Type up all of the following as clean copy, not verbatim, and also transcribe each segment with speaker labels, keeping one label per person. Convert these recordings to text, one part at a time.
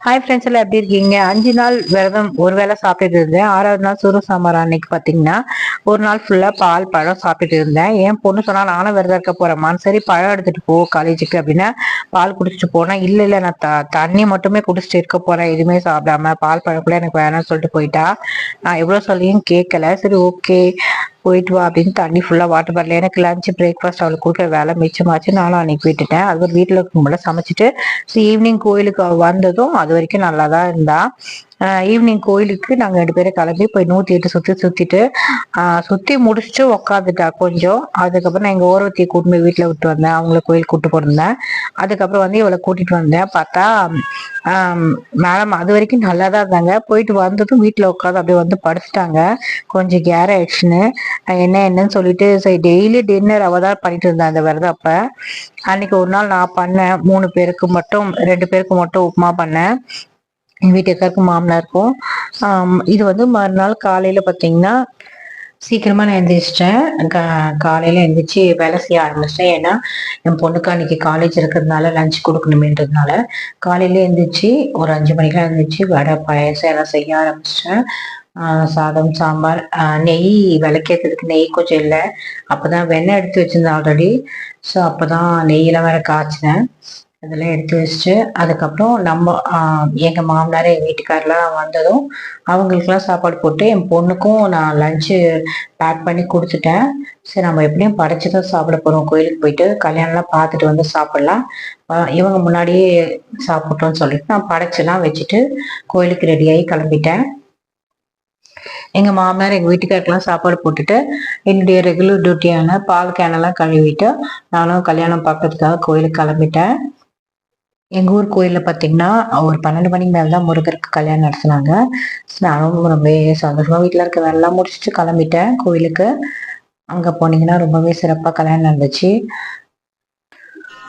Speaker 1: Hi friends எல்லாம் எப்படி இருக்கீங்க? 5 நாள் விரதம் ஒரு வேளை சாப்பிட்டுட்டு இருந்தேன். 6வது நாள் சூர சாம்பார் அன்னைக்கு பார்த்தீங்கன்னா ஒரு நாள் ஃபுல்லா பால் பழம் சாப்பிட்டுட்டு இருந்தேன். என் பொண்ணு சொன்னா நானும் விரதம் இருக்க போறேம்மான்னு. சரி பழம் எடுத்துட்டு போ காலேஜுக்கு அப்படின்னா பால் குடிச்சிட்டு போனா இல்ல நான் தண்ணி மட்டுமே குடிச்சிட்டு இருக்க போறேன், எதுவுமே சாப்பிடாம பால் பழம் கூட எனக்கு வேணாம்னு சொல்லிட்டு போயிட்டா. நான் எவ்வளவு சொல்லியும் கேட்கல. சரி ஓகே போயிட்டு வா அப்படின்னு தண்ணி ஃபுல்லா வாட்டர் பாட்டில் எனக்கு லஞ்ச் பிரேக்ஃபாஸ்ட் அவளுக்கு கொடுக்குற வேலை மிச்சமாச்சு. நானும் அன்னைக்கு விட்டுட்டேன். அது வீட்டில் இருக்கும்போது சமைச்சிட்டு ஈவினிங் கோயிலுக்கு வந்ததும் அது வரைக்கும் நல்லா தான் இருந்தா. ஈவினிங் கோயிலுக்கு நாங்கள் 2 பேரும் கிளம்பி போய் 108 சுற்றிட்டு சுற்றி முடிச்சுட்டு உக்காந்துட்டா கொஞ்சம். அதுக்கப்புறம் நான் எங்கள் ஓரவத்தியை கூட்டு போய் வீட்டில் விட்டு வந்தேன், அவங்கள கோயிலுக்கு கூட்டு போயிருந்தேன். அதுக்கப்புறம் வந்து இவளை கூட்டிட்டு வந்தேன். பார்த்தா மேடம் அது வரைக்கும் நல்லா தான் இருந்தாங்க. போயிட்டு வந்ததும் வீட்டில் உட்காந்து அப்படியே வந்து படுத்துட்டாங்க. கொஞ்சம் கேர் ஆயிடுச்சுன்னு என்னன்னு சொல்லிட்டு சரி டெய்லி டின்னர் அவள் தான் பண்ணிட்டு இருந்தா அந்த விரதம். அப்போ அன்னைக்கு ஒரு நாள் நான் பண்ணேன். 3 பேருக்கு மட்டும் 2 பேருக்கு மட்டும் உப்புமா பண்ணேன். எங்கள் வீட்டுக்காருக்கும் மாமனாருக்கும். இது வந்து மறுநாள் காலையில் பார்த்தீங்கன்னா சீக்கிரமாக நான் எழுந்திரிச்சிட்டேன். காலையில் எழுந்திரிச்சு வேலை செய்ய ஆரம்பிச்சிட்டேன். ஏன்னா என் பொண்ணுக்கு அன்னைக்கு காலேஜ் இருக்கிறதுனால லஞ்ச் கொடுக்கணுமேன்றதுனால காலையில எழுந்திரிச்சு ஒரு 5 மணிக்கெலாம் எழுந்திரிச்சு வடை பாயசம் எல்லாம் செய்ய ஆரம்பிச்சிட்டேன். சாதம் சாம்பார், நெய் விளக்கேற்றதுக்கு நெய் கொஞ்சம் இல்லை. அப்போ தான் வெண்ணெய் எடுத்து வச்சுருந்தேன் ஆல்ரெடி. ஸோ அப்போ தான் நெய்யெல்லாம் வேற காய்ச்சினேன். அதெல்லாம் எடுத்து வச்சுட்டு அதுக்கப்புறம் நம்ம எங்கள் மாமனார் எங்கள் வீட்டுக்காரெலாம் வந்ததும் அவங்களுக்குலாம் சாப்பாடு போட்டு என் பொண்ணுக்கும் நான் லஞ்சு பேக் பண்ணி கொடுத்துட்டேன். சரி நம்ம எப்படியும் படைச்சி தான் சாப்பிட போகிறோம், கோயிலுக்கு போயிட்டு கல்யாணம்லாம் பார்த்துட்டு வந்து சாப்பிட்லாம், இவங்க முன்னாடியே சாப்பிட்டோன்னு சொல்லிட்டு நான் படைச்செல்லாம் வச்சுட்டு கோயிலுக்கு ரெடியாகி கிளம்பிட்டேன். எங்கள் மாமனார் எங்கள் வீட்டுக்காருக்கெல்லாம் சாப்பாடு போட்டுட்டு என்னுடைய ரெகுலர் டியூட்டியான பால் கேனெல்லாம் கழுவிட்டு நானும் கல்யாணம் பார்க்கறதுக்காக கோயிலுக்கு கிளம்பிட்டேன். எங்கள் ஊர் கோயிலில் பார்த்தீங்கன்னா ஒரு 12 மணிக்கு மேலே தான் முருகருக்கு கல்யாணம் நடத்துனாங்க. நானும் ரொம்ப சந்தோஷமாக வீட்டில் இருக்க வேலைலாம் முடிச்சுட்டு கிளம்பிட்டேன் கோயிலுக்கு. அங்கே போனீங்கன்னா ரொம்பவே சிறப்பாக கல்யாணம் நடந்துச்சு.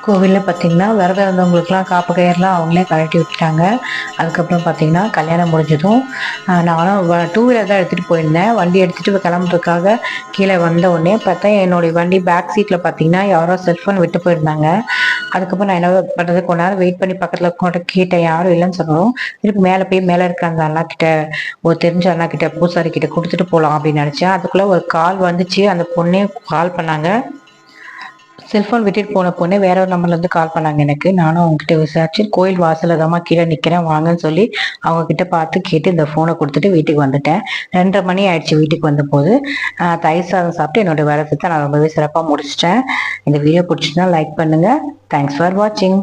Speaker 1: கோவிலில் பார்த்தீங்கன்னா விரதம் இருந்தவங்களுக்குலாம் காப்பு கயிறுலாம் அவங்களே கழட்டி விட்டுட்டாங்க. அதுக்கப்புறம் பார்த்தீங்கன்னா கல்யாணம் முடிஞ்சதும் நானும் 2 வீலர் தான் எடுத்துகிட்டு போயிருந்தேன். வண்டி எடுத்துகிட்டு கிளம்புறதுக்காக கீழே வந்த உடனே பார்த்தா என்னுடைய வண்டி பேக் சீட்டில் பார்த்தீங்கன்னா யாரோ செல்ஃபோன் விட்டு போயிருந்தாங்க. அதுக்கப்புறம் நான் என்ன பண்ணுறது, கொஞ்ச நேரம் வெயிட் பண்ணி பக்கத்தில் கூட கேட்டேன், யாரும் இல்லைன்னு சொல்லணும். திருப்பி மேலே போய் மேலே இருக்கிற அந்த அண்ணா கிட்ட, ஒரு தெரிஞ்ச அண்ணா கிட்ட, பூசாரி கிட்ட கொடுத்துட்டு போகலாம் அப்படின்னு நினச்சேன். அதுக்குள்ளே ஒரு கால் வந்துச்சு. அந்த பொண்ணே கால் பண்ணாங்க. செல்ஃபோன் விட்டுட்டு போன பொண்ணு வேற ஒரு நம்பர்லேருந்து கால் பண்ணாங்க எனக்கு. நானும் அவங்ககிட்ட விசாரிச்சு கோயில் வாசலில் தாம்மா கீழே நிற்கிறேன் வாங்கன்னு சொல்லி அவங்க கிட்ட பார்த்து கேட்டு இந்த ஃபோனை கொடுத்துட்டு வீட்டுக்கு வந்துட்டேன். 2:30 மணி ஆயிடுச்சு வீட்டுக்கு வந்தபோது. தயிர் சாதம் சாப்பிட்டு என்னோட விரதத்தை நான் ரொம்பவே சிறப்பாக முடிச்சிட்டேன். இந்த வீடியோ பிடிச்சிருந்தா லைக் பண்ணுங்கள். தேங்க்ஸ் ஃபார் வாட்சிங்.